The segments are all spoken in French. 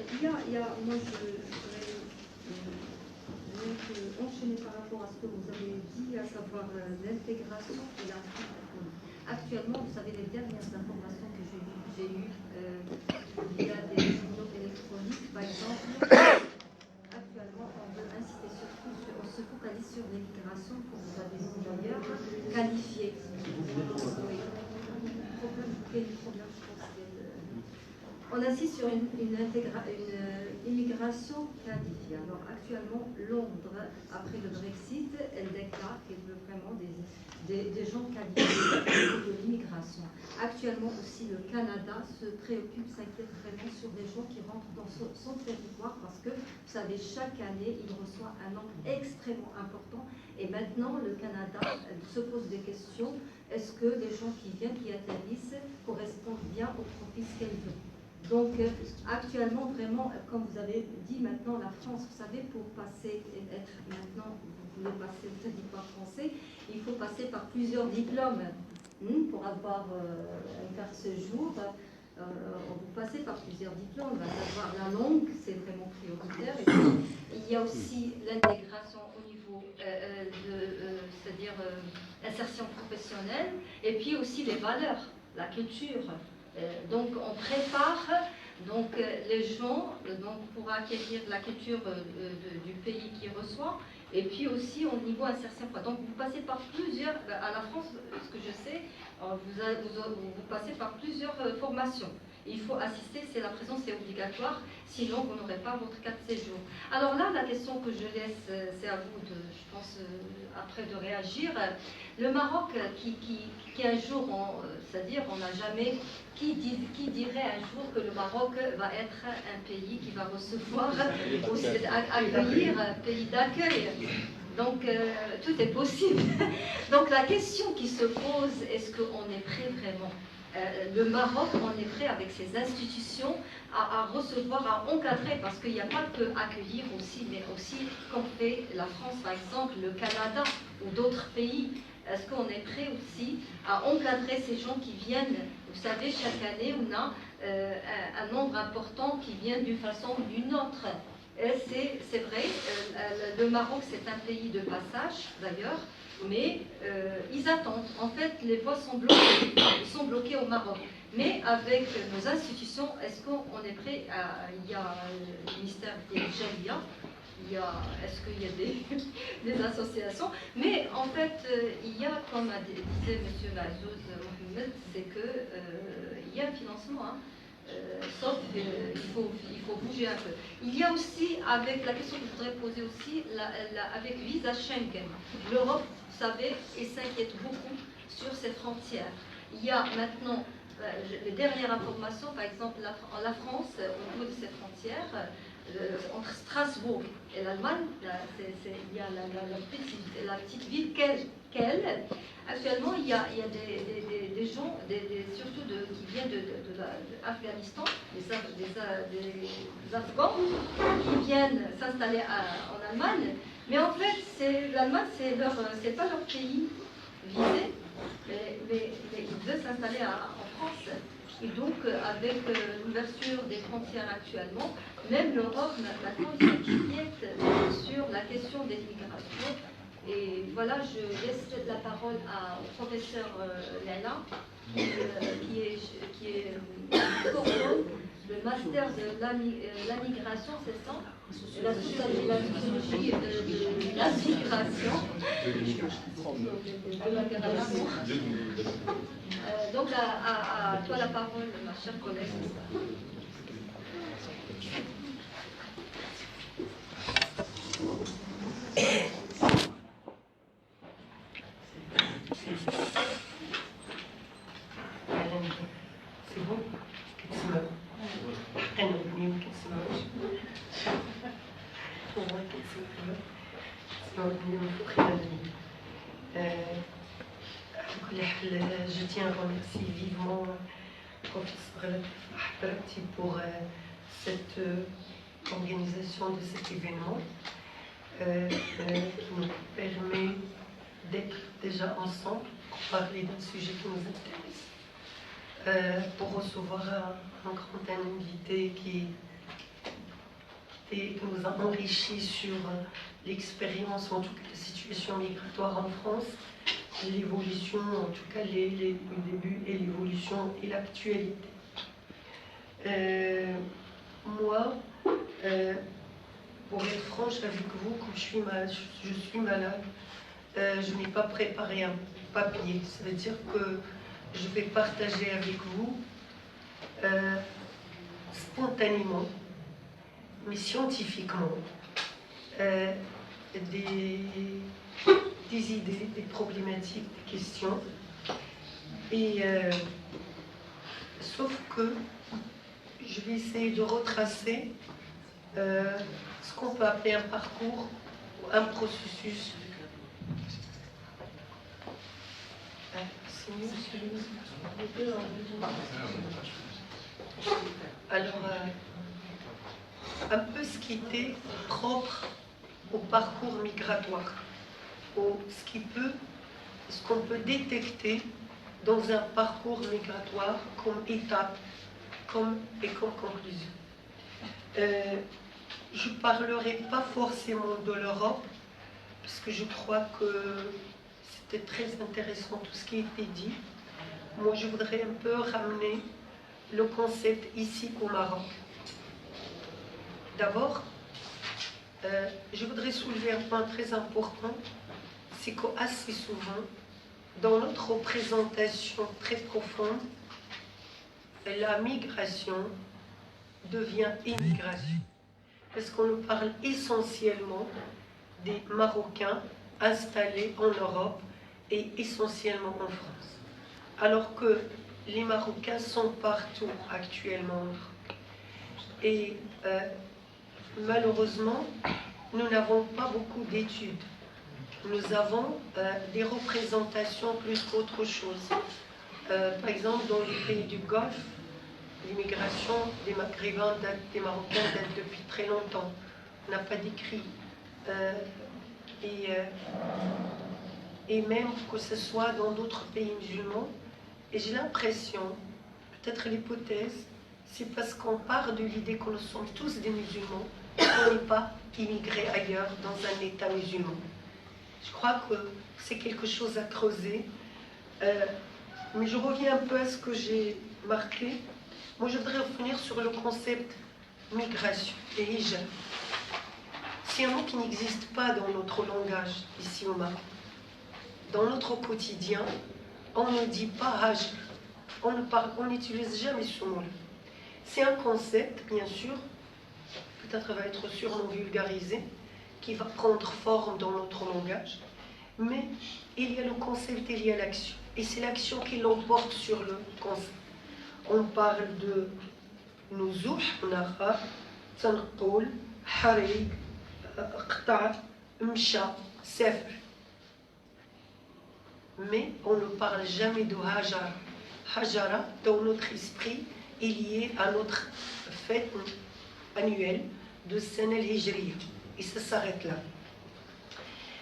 moi je voudrais enchaîner par rapport à ce que vous avez dit, à savoir l'intégration et la francophonie. Actuellement, vous savez, les dernières informations que j'ai eues via des journaux électroniques, par exemple, actuellement, on veut insister surtout on se focalise sur l'immigration, comme vous avez dit d'ailleurs, qualifiée. On insiste sur une immigration qualifiée. Alors actuellement, Londres, après le Brexit, elle déclare qu'elle veut vraiment des gens qualifiés de l'immigration. Actuellement aussi, le Canada se préoccupe, s'inquiète vraiment sur des gens qui rentrent dans son territoire parce que, vous savez, chaque année, il reçoit un nombre extrêmement important. Et maintenant, le Canada se pose des questions. Est-ce que les gens qui viennent, qui atterrissent, correspondent bien au profil qu'elle veut? Donc, actuellement, vraiment, comme vous avez dit, maintenant, la France, vous savez, pour passer, être maintenant, vous voulez passer au territoire français, il faut passer par plusieurs diplômes pour avoir un carte séjour. Vous passez par plusieurs diplômes, à savoir la langue, c'est vraiment prioritaire. Et puis, il y a aussi l'intégration au niveau c'est-à-dire insertion professionnelle, et puis aussi les valeurs, la culture. Donc on prépare les gens pour acquérir la culture du pays qui reçoit, et puis aussi au niveau insertion. Donc vous passez par plusieurs, à la France, ce que je sais, vous passez par plusieurs formations. Il faut assister, c'est la présence est obligatoire, sinon vous n'aurez pas votre carte de séjour. Alors là, la question que je laisse, c'est à vous, je pense, après de réagir. Le Maroc, qui un jour, c'est-à-dire on n'a jamais, qui dirait un jour que le Maroc va être un pays qui va recevoir, accueillir, un pays d'accueil. Donc tout est possible. Donc la question qui se pose, est-ce qu'on est prêt vraiment? Le Maroc, on est prêt avec ses institutions à recevoir, à encadrer, parce qu'il n'y a pas que accueillir aussi, mais aussi comme fait la France par exemple, le Canada ou d'autres pays. Est-ce qu'on est prêt aussi à encadrer ces gens qui viennent? Vous savez, chaque année, on a un nombre important qui vient d'une façon ou d'une autre. C'est vrai, le Maroc, c'est un pays de passage, d'ailleurs, mais ils attendent. En fait, les voies sont bloquées au Maroc. Mais avec nos institutions, est-ce qu'on est prêt il y a le ministère des Jalia, est-ce qu'il y a des associations? Mais en fait, il y a, comme disait M. Mazouz Mohamed, c'est qu'il y a un financement, sauf qu'il faut bouger un peu. Il y a aussi, avec la question que je voudrais poser aussi, avec Visa Schengen, l'Europe, vous savez, s'inquiète beaucoup sur ses frontières. Il y a maintenant les dernières informations, par exemple, la France, au niveau de ses frontières, entre Strasbourg et l'Allemagne, il y a la petite ville qu'elle. Actuellement, il y a des gens, surtout qui viennent de l'Afghanistan, des Afghans, qui viennent s'installer en Allemagne. Mais en fait, l'Allemagne, c'est pas leur pays visé, mais ils veulent s'installer en France. Et donc, avec l'ouverture des frontières actuellement, même l'Europe maintenant s'inquiète sur la question des migrations. Et voilà, je laisse la parole au professeur Laila, qui est le master de la migration, c'est ça, la sociologie de la migration. Donc, à toi la parole, ma chère collègue. C'est bon? أنا بني ما كنسمعوش والله كنسمع سمعوني من فوق خلالي على كل حال je tiens à remercier vivement professeur Ahbrati pour cette organisation de cet événement qui nous permet d'être déjà ensemble pour parler d'un sujet qui nous intéresse, pour recevoir un grand invité qui et nous a enrichis sur l'expérience, en tout cas la situation migratoire en France, l'évolution, en tout cas le début et l'évolution et l'actualité. Moi, pour être franche avec vous, comme je suis malade, je n'ai pas préparé un papier. Ça veut dire que je vais partager avec vous spontanément, mais scientifiquement, des idées, des problématiques, des questions. Et sauf que je vais essayer de retracer ce qu'on peut appeler un parcours, un processus. Alors, un peu ce qui était propre au parcours migratoire, ce qu'on peut détecter dans un parcours migratoire comme étape comme conclusion. Je ne parlerai pas forcément de l'Europe, parce que je crois que c'était très intéressant tout ce qui a été dit. Moi, je voudrais un peu ramener le concept ici au Maroc. D'abord, je voudrais soulever un point très important, c'est qu'assez souvent, dans notre représentation très profonde, la migration devient immigration. Parce qu'on nous parle essentiellement des Marocains installés en Europe et essentiellement en France. Alors que les Marocains sont partout actuellement. Et malheureusement, nous n'avons pas beaucoup d'études. Nous avons des représentations plus qu'autre chose. Par exemple, dans les pays du Golfe, l'immigration des Maghrébins, des Marocains date depuis très longtemps. On n'a pas d'écrit. Et même que ce soit dans d'autres pays musulmans. Et j'ai l'impression, peut-être l'hypothèse, c'est parce qu'on part de l'idée que nous sommes tous des musulmans, qu'on n'est pas immigrés ailleurs dans un État musulman. Je crois que c'est quelque chose à creuser. Mais je reviens un peu à ce que j'ai marqué. Moi, je voudrais revenir sur le concept migration et hijab. C'est un mot qui n'existe pas dans notre langage ici au Maroc. Dans notre quotidien, on ne dit pas hajj. On n'utilise jamais ce mot-là. C'est un concept, bien sûr, peut-être va être sûrement vulgarisé, qui va prendre forme dans notre langage, mais il y a le concept et il y a l'action. Et c'est l'action qui l'emporte sur le concept. On parle de nuzouh, nakhar, tanqoul, harig, qta', msha, safr. Mais on ne parle jamais de hajara. Hajara, dans notre esprit, est lié à notre fête annuelle de Sana al-Hijriya. Et ça s'arrête là.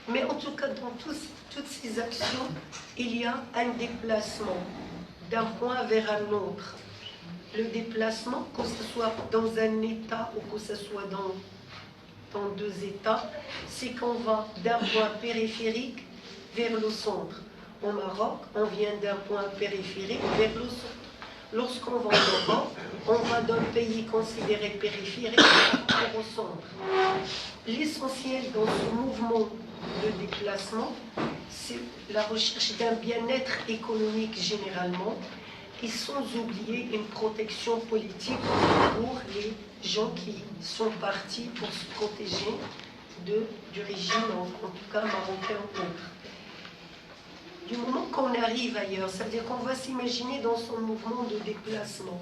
Mais en tout cas, dans toutes ces actions, il y a un déplacement d'un point vers un autre. Le déplacement, que ce soit dans un état ou que ce soit dans deux états, c'est qu'on va d'un point périphérique vers le centre. Au Maroc, on vient d'un point périphérique vers le centre. Lorsqu'on va en Europe, on va d'un pays considéré périphérique vers au centre. L'essentiel dans ce mouvement de déplacement, c'est la recherche d'un bien-être économique généralement, et sans oublier une protection politique pour les gens qui sont partis pour se protéger du régime, en tout cas marocain ou autre. Du moment qu'on arrive ailleurs, ça veut dire qu'on va s'imaginer dans son mouvement de déplacement.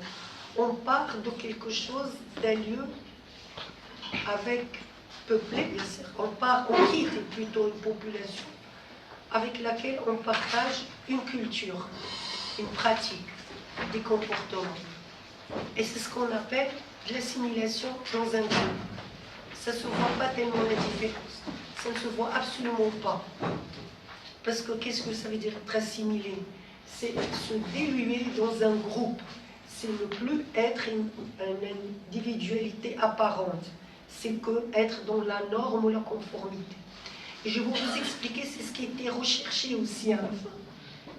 On part de quelque chose, d'un lieu avec peuplé, bien sûr. On quitte plutôt une population avec laquelle on partage une culture, une pratique, des comportements. Et c'est ce qu'on appelle l'assimilation dans un groupe. Ça ne se voit pas tellement la différence. Ça ne se voit absolument pas. Parce que qu'est-ce que ça veut dire être assimilé? C'est se diluer dans un groupe. C'est ne plus être une individualité apparente. c'est que être dans la norme ou la conformité. Et je vais vous expliquer, c'est ce qui était recherché aussi à la fin,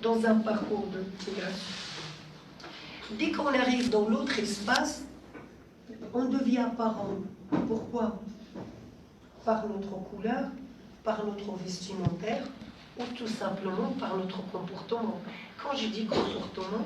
dans un parcours de migration. Dès qu'on arrive dans l'autre espace, on devient apparent. Pourquoi? Par notre couleur, par notre vestimentaire, ou tout simplement par notre comportement. Quand je dis comportement,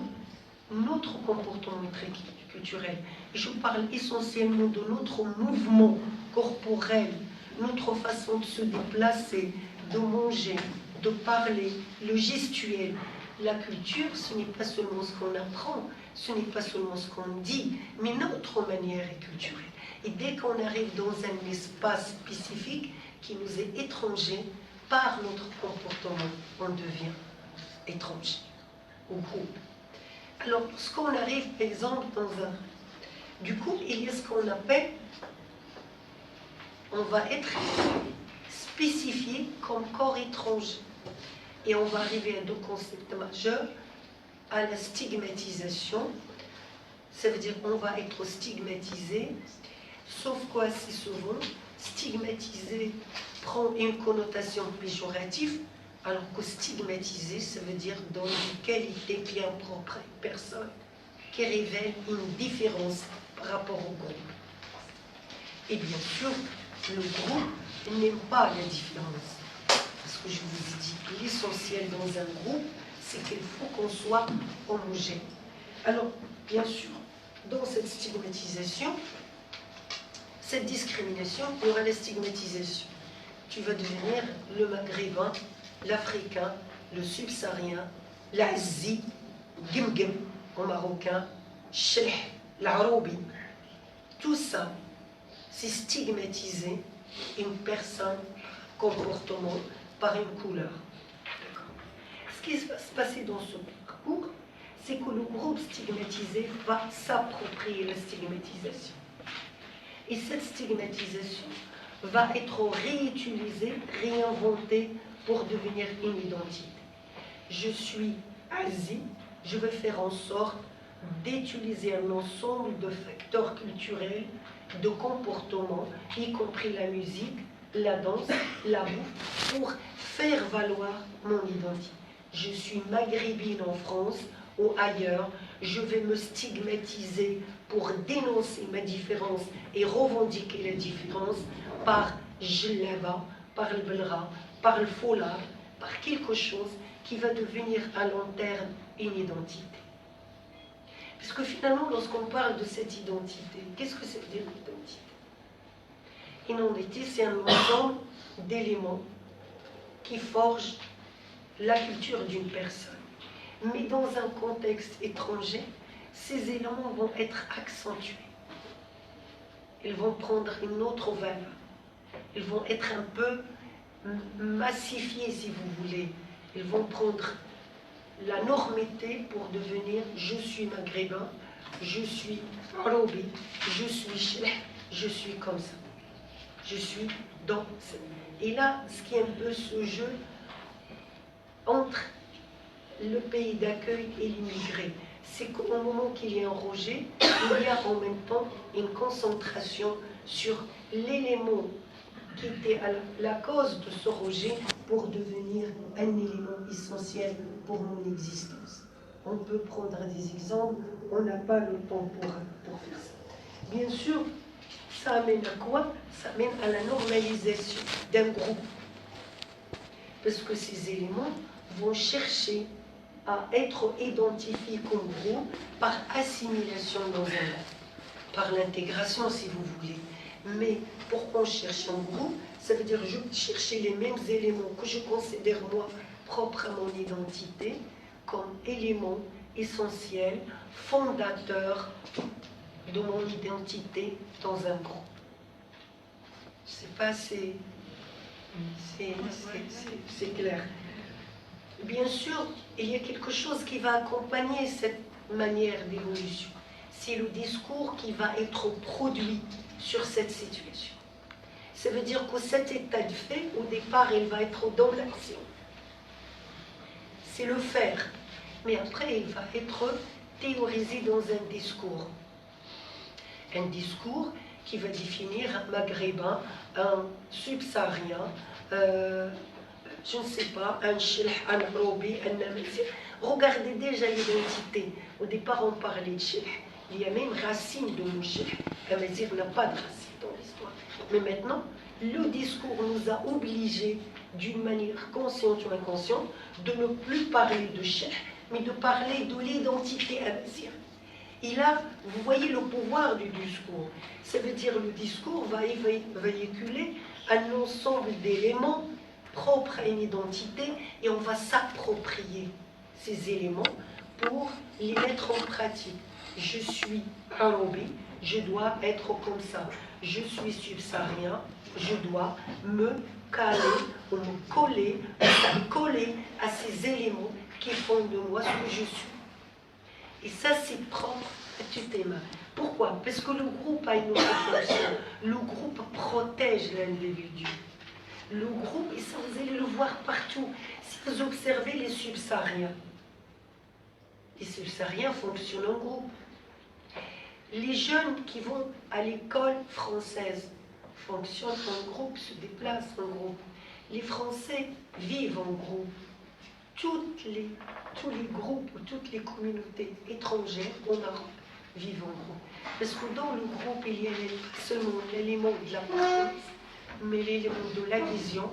notre comportement est très culturel. Je parle essentiellement de notre mouvement corporel, notre façon de se déplacer, de manger, de parler, le gestuel. La culture, ce n'est pas seulement ce qu'on apprend, ce n'est pas seulement ce qu'on dit, mais notre manière est culturelle. Et dès qu'on arrive dans un espace spécifique qui nous est étranger, par notre comportement, on devient étranger au groupe. Alors, lorsqu'on arrive, par exemple, dans un... Du coup, il y a ce qu'on appelle... On va être spécifié comme corps étranger. Et on va arriver à deux concepts majeurs, à la stigmatisation. Ça veut dire qu'on va être stigmatisé, sauf quoi, assez souvent, stigmatisé prend une connotation péjorative, alors que stigmatiser, ça veut dire donner une qualité bien propre à une personne qui révèle une différence par rapport au groupe. Et bien sûr, le groupe n'aime pas la différence. Parce que je vous ai dit, l'essentiel dans un groupe, c'est qu'il faut qu'on soit homogène. Alors, bien sûr, dans cette stigmatisation, cette discrimination, il y aura la stigmatisation. Tu vas devenir le maghrébin, l'africain, le subsaharien, l'Asie, Gimgim au marocain, Shelh, l'Aroubi. Tout ça, c'est stigmatiser une personne, comportement, par une couleur. Ce qui va se passer dans ce parcours, c'est que le groupe stigmatisé va s'approprier la stigmatisation. Et cette stigmatisation va être réutilisée, réinventée pour devenir une identité. Je suis Asie, je vais faire en sorte d'utiliser un ensemble de facteurs culturels, de comportements, y compris la musique, la danse, la bouffe, pour faire valoir mon identité. Je suis maghrébine en France ou ailleurs, je vais me stigmatiser pour dénoncer ma différence et revendiquer la différence par djellaba, par le belra, par le foulard, par quelque chose qui va devenir à long terme une identité. Parce que finalement, lorsqu'on parle de cette identité, qu'est-ce que ça veut dire l'identité? Une identité, c'est un ensemble d'éléments qui forgent la culture d'une personne. Mais dans un contexte étranger, ces éléments vont être accentués. Ils vont prendre une autre valeur. Ils vont être un peu massifiés, si vous voulez. Ils vont prendre la normité pour devenir « je suis maghrébin, je suis aroubi, je suis cheleh, je suis comme ça. Je suis dans ça. » Et là, ce qui est un peu ce jeu entre le pays d'accueil et l'immigré, c'est qu'au moment qu'il y a un rejet, il y a en même temps une concentration sur l'élément qui était à la cause de ce rejet pour devenir un élément essentiel pour mon existence. On peut prendre des exemples, on n'a pas le temps pour faire ça. Bien sûr, ça amène à quoi? Ça amène à la normalisation d'un groupe. Parce que ces éléments vont chercher à être identifiés comme groupe par assimilation dans un groupe, par l'intégration si vous voulez. Mais pour qu'on cherche un groupe, ça veut dire je chercher les mêmes éléments que je considère moi propres à mon identité comme éléments essentiels, fondateurs de mon identité dans un groupe. Je ne sais pas si c'est clair. Bien sûr, il y a quelque chose qui va accompagner cette manière d'évolution. C'est le discours qui va être produit sur cette situation. Ça veut dire que cet état de fait, au départ, il va être dans l'action. C'est le faire. Mais après, il va être théorisé dans un discours. Un discours qui va définir un maghrébin, un subsaharien, je ne sais pas, un chilh, un robi, un namazir. Regardez déjà l'identité. Au départ, on parlait de chilh. Il y a même racine de mot chilh. Amazir n'a pas de racine dans l'histoire. Mais maintenant, le discours nous a obligés, d'une manière consciente ou inconsciente, de ne plus parler de chilh, mais de parler de l'identité amazir. Et là, vous voyez le pouvoir du discours. Ça veut dire que le discours va véhiculer un ensemble d'éléments propres à une identité et on va s'approprier ces éléments pour les mettre en pratique. Je suis arabe, je dois être comme ça. Je suis subsaharien, je dois me caler ou me coller à ces éléments qui font de moi ce que je suis. Et ça, c'est propre à tout humain. Pourquoi? Parce que le groupe a une autre fonction. Le groupe protège l'individu. Le groupe, et ça vous allez le voir partout. Si vous observez les subsahariens fonctionnent en groupe. Les jeunes qui vont à l'école française fonctionnent en groupe, se déplacent en groupe. Les Français vivent en groupe. Tous les groupes, toutes les communautés étrangères en Europe vivent en groupe. Parce que dans le groupe, il y a seulement l'élément de la présence, mais l'élément de l'adhésion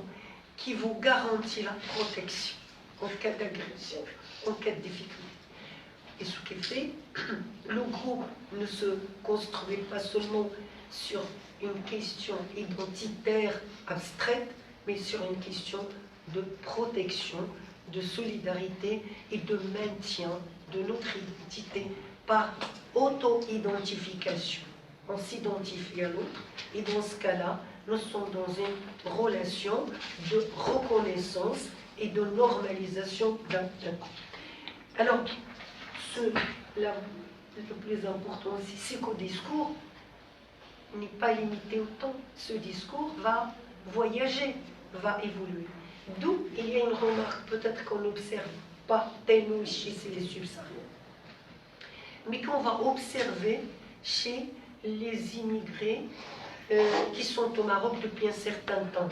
qui vous garantit la protection en cas d'agression, en cas de difficulté. Et ce qui fait, le groupe ne se construit pas seulement sur une question identitaire abstraite, mais sur une question de protection, de solidarité et de maintien de notre identité par auto-identification. On s'identifie à l'autre et dans ce cas-là, nous sommes dans une relation de reconnaissance et de normalisation d'un coup. Alors, le plus important aussi, c'est qu'au discours n'est pas limité au temps. Ce discours va voyager, va évoluer. D'où il y a une remarque, peut-être qu'on n'observe pas tellement chez les subsahariens, mais qu'on va observer chez les immigrés qui sont au Maroc depuis un certain temps.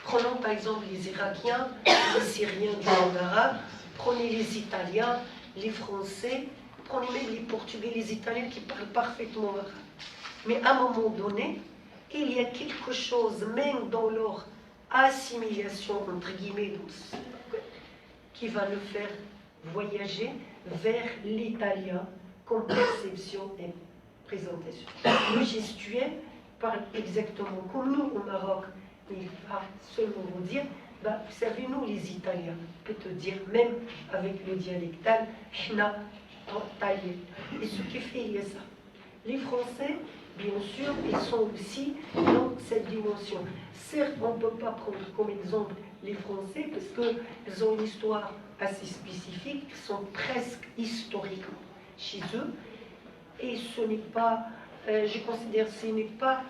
Prenons par exemple les Irakiens, les Syriens du monde arabe, prenez les Italiens, les Français, prenez même les Portugais, les Italiens qui parlent parfaitement arabe. Mais à un moment donné, il y a quelque chose, même dans leur assimilation, entre guillemets, qui va le faire voyager vers l'italien comme perception et présentation. Le gestuel parle exactement comme nous au Maroc, mais il va seulement vous dire, vous savez, nous les Italiens, peut te dire, même avec le dialectal, hna, taillé. Et ce qui fait, il y a ça. Les Français, bien sûr, ils sont aussi dans cette dimension. Certes, on ne peut pas prendre comme exemple les Français parce qu'ils ont une histoire assez spécifique, ils sont presque historiquement chez eux. Et ce n'est pas, je considère que ce n'est pas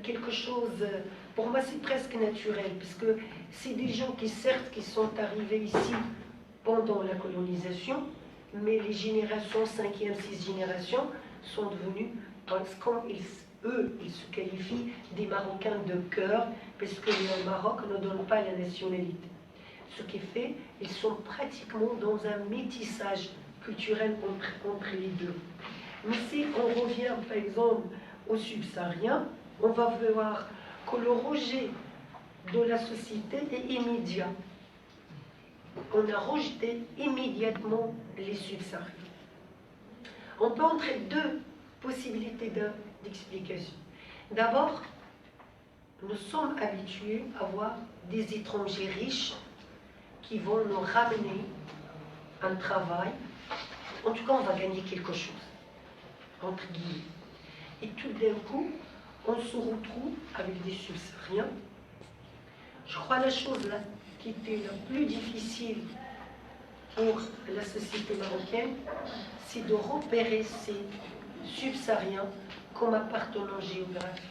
quelque chose, pour moi c'est presque naturel, parce que c'est des gens qui certes qui sont arrivés ici pendant la colonisation, mais les générations, 5e, 6e génération, sont devenus, comme eux, ils se qualifient des Marocains de cœur, parce que le Maroc ne donne pas la nationalité. Ce qui fait, ils sont pratiquement dans un métissage culturel entre les deux. Mais si on revient, par exemple, aux subsahariens, on va voir que le rejet de la société est immédiat. On a rejeté immédiatement les subsahariens. On peut entrer deux possibilités d'explication. D'abord, nous sommes habitués à voir des étrangers riches qui vont nous ramener un travail. En tout cas, on va gagner quelque chose, entre guillemets. Et tout d'un coup, on se retrouve avec des subsahariens. Je crois la chose là qui était la plus difficile pour la société marocaine, c'est de repérer ces subsahariens comme appartenant géographique.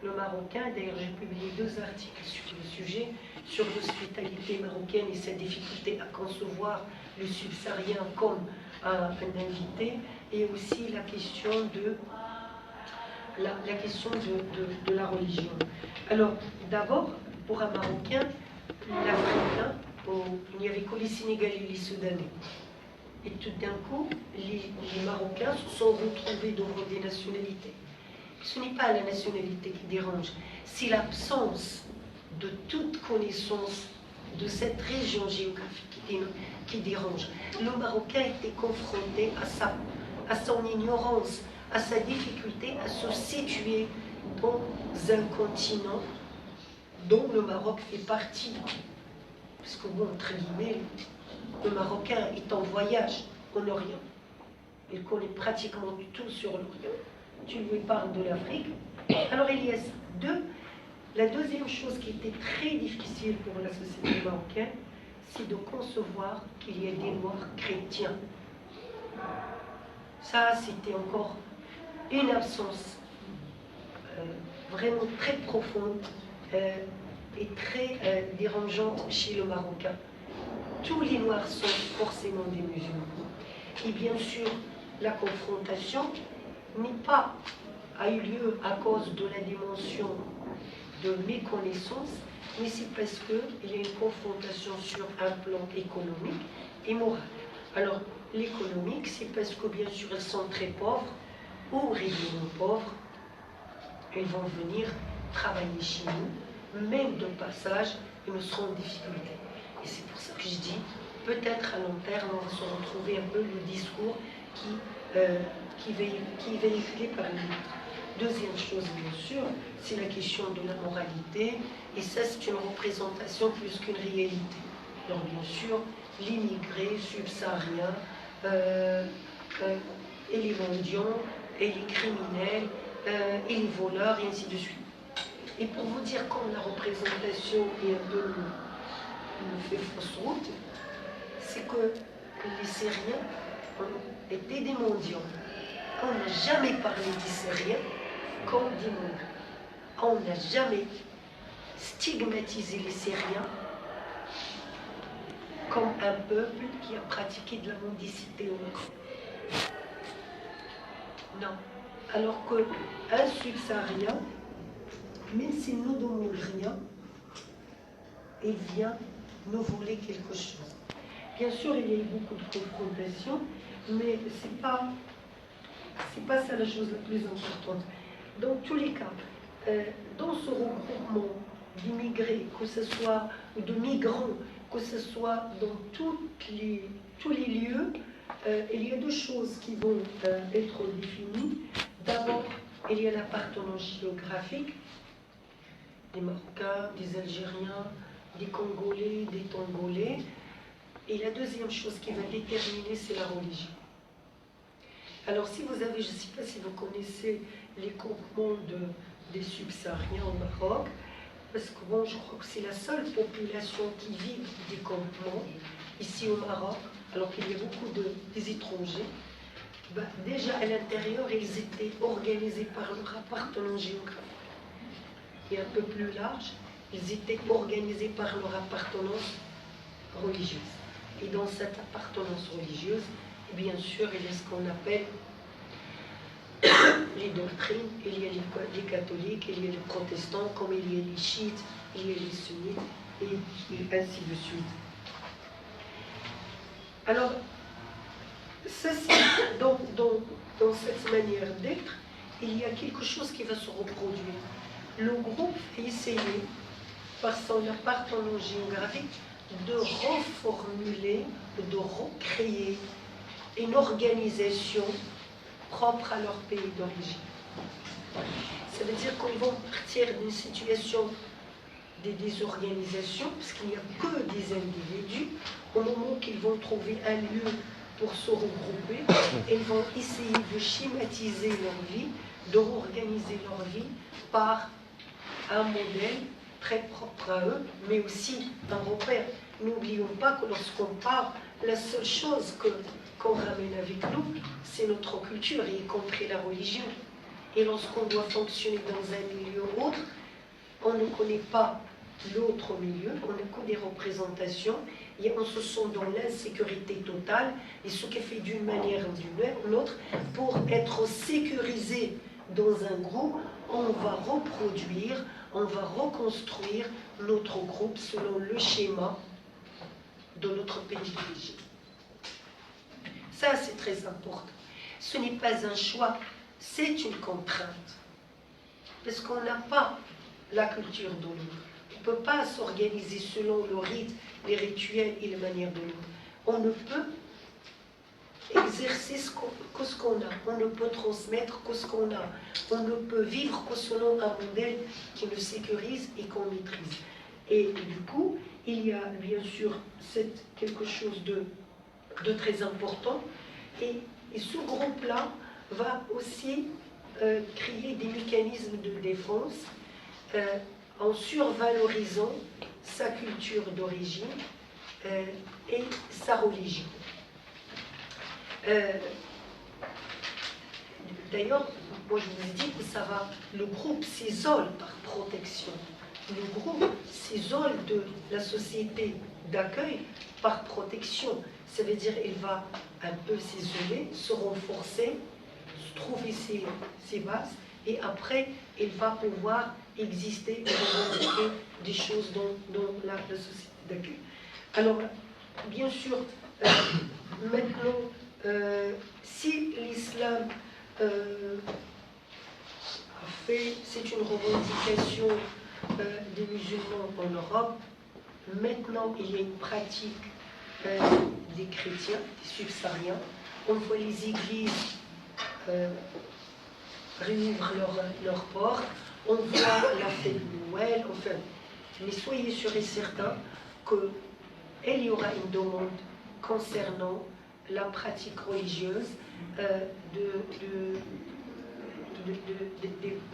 Le Marocain, d'ailleurs j'ai publié 2 articles sur le sujet, sur l'hospitalité marocaine et sa difficulté à concevoir le subsaharien comme un invité, et aussi la question de la question de la religion. Alors, d'abord, pour un Marocain, l'Africain, il n'y avait que les Sénégalais et les Soudanais. Et tout d'un coup, les Marocains se sont retrouvés devant des nationalités. Ce n'est pas la nationalité qui dérange, c'est l'absence de toute connaissance de cette région géographique qui dérange. Le Marocain était confronté à son ignorance, à sa difficulté à se situer dans un continent dont le Maroc fait partie. Parce que, bon, entre guillemets, le Marocain est en voyage en Orient. Il connaît pratiquement tout sur l'Orient. Tu lui parles de l'Afrique. Alors il y a deux. La deuxième chose qui était très difficile pour la société marocaine, c'est de concevoir qu'il y ait des Noirs chrétiens. Ça, c'était encore une absence vraiment très profonde et très dérangeante chez le Marocain. Tous les Noirs sont forcément des musulmans. Et bien sûr, la confrontation a eu lieu à cause de la dimension de méconnaissance, mais c'est parce qu'il y a une confrontation sur un plan économique et moral. Alors, l'économique, c'est parce que bien sûr, ils sont très pauvres ou réellement pauvres. Ils vont venir travailler chez nous, même de passage, ils nous seront en difficulté. Et c'est pour ça que je dis, peut-être à long terme, on va se retrouver un peu le discours qui est véhiculé par les autres. Deuxième chose, bien sûr, c'est la question de la moralité, et ça, c'est une représentation plus qu'une réalité. Alors, bien sûr, l'immigré subsaharien, et les mendiants, et les criminels, et les voleurs, et ainsi de suite. Et pour vous dire comme la représentation est un peu nous fait fausse route, c'est que les Syriens étaient des mendiants. On n'a jamais parlé des Syriens comme des mendiants. On n'a jamais stigmatisé les Syriens comme un peuple qui a pratiqué de la mendicité au Maroc. Non. Alors qu'un subsaharien, même s'il ne nous demande rien, il vient nous voler quelque chose. Bien sûr, il y a eu beaucoup de confrontations, mais c'est pas ça la chose la plus importante. Dans tous les cas, dans ce regroupement d'immigrés, que ce soit, ou de migrants, que ce soit dans tous les lieux, il y a deux choses qui vont être définies. D'abord, il y a l'appartenance géographique, des Marocains, des Algériens, des Congolais, des Tongolais. Et la deuxième chose qui va déterminer, c'est la religion. Alors si vous avez, je ne sais pas si vous connaissez les campements des subsahariens au Maroc, parce que bon, je crois que c'est la seule population qui vit des campements ici au Maroc, alors qu'il y a beaucoup des étrangers. Ben, déjà à l'intérieur, ils étaient organisés par leur appartenance géographique. Et un peu plus large, ils étaient organisés par leur appartenance religieuse. Et dans cette appartenance religieuse, bien sûr, il y a ce qu'on appelle les doctrines. Il y a les catholiques, il y a les protestants, comme il y a les chiites, il y a les sunnites, et ainsi de suite. Alors, ça, dans cette manière d'être, il y a quelque chose qui va se reproduire. Le groupe a essayé, par son appartenance géographique, de reformuler, de recréer une organisation propre à leur pays d'origine. Ça veut dire qu'ils vont partir d'une situation de désorganisation, parce qu'il n'y a que des individus. Au moment qu'ils vont trouver un lieu pour se regrouper, ils vont essayer de schématiser leur vie, de réorganiser leur vie par un modèle très propre à eux, mais aussi un repère. N'oublions pas que lorsqu'on part, la seule chose qu'on ramène avec nous, c'est notre culture, y compris la religion. Et lorsqu'on doit fonctionner dans un milieu autre, on ne connaît pas l'autre milieu, on n'a que des représentations, et on se sent dans l'insécurité totale, et ce qui fait d'une manière ou d'une autre, pour être sécurisé dans un groupe, on va reproduire, on va reconstruire notre groupe selon le schéma de notre pays d'origine. Ça, c'est très important. Ce n'est pas un choix, c'est une contrainte. Parce qu'on n'a pas la culture de l'autre. On ne peut pas s'organiser selon le rythme, les rituels et les manières de l'autre. On ne peut exercer que ce qu'on a. On ne peut transmettre que ce qu'on a. On ne peut vivre que selon un modèle qui nous sécurise et qu'on maîtrise. Et du coup, il y a bien sûr quelque chose de très important. Et ce groupe-là va aussi créer des mécanismes de défense en survalorisant sa culture d'origine et sa religion. D'ailleurs, moi je vous ai dit que le groupe s'isole par protection. Le groupe s'isole de la société d'accueil par protection. Ça veut dire qu'il va un peu s'isoler, se renforcer, trouver ses bases, et après, il va pouvoir exister et revendiquer des choses dans la société d'accueil. Alors, bien sûr, maintenant, si l'islam c'est une revendication des musulmans en Europe, maintenant il y a une pratique des chrétiens, des subsahariens. On voit les églises réouvrir leurs portes, on voit la fête de Noël, enfin, mais soyez sûrs et certains qu'il y aura une demande concernant la pratique religieuse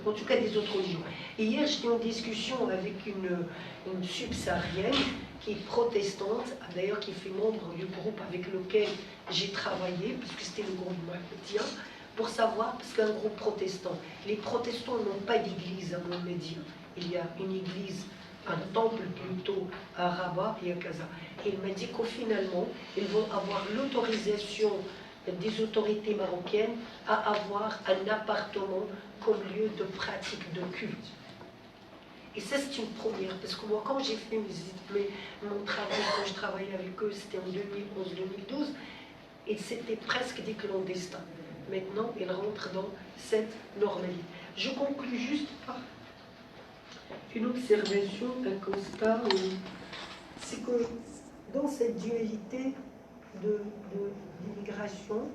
en tout cas des autres religions. Et hier, j'étais en discussion avec une subsaharienne qui est protestante, d'ailleurs qui fait membre du groupe avec lequel j'ai travaillé, puisque c'était le groupe mohammedien, pour savoir, parce qu'un groupe protestant, les protestants n'ont pas d'église à Mohammedia. Il y a une église, un temple plutôt à Rabat et à Gaza. Et il m'a dit qu'au finalement, ils vont avoir l'autorisation des autorités marocaines à avoir un appartement comme lieu de pratique de culte. Et ça, c'est une première, parce que moi, quand j'ai fait mon travail, quand je travaillais avec eux, c'était en 2011-2012, et c'était presque des clandestins. Maintenant, ils rentrent dans cette normalité. Je conclus juste par une observation, un constat, c'est que dans cette dualité d'immigration,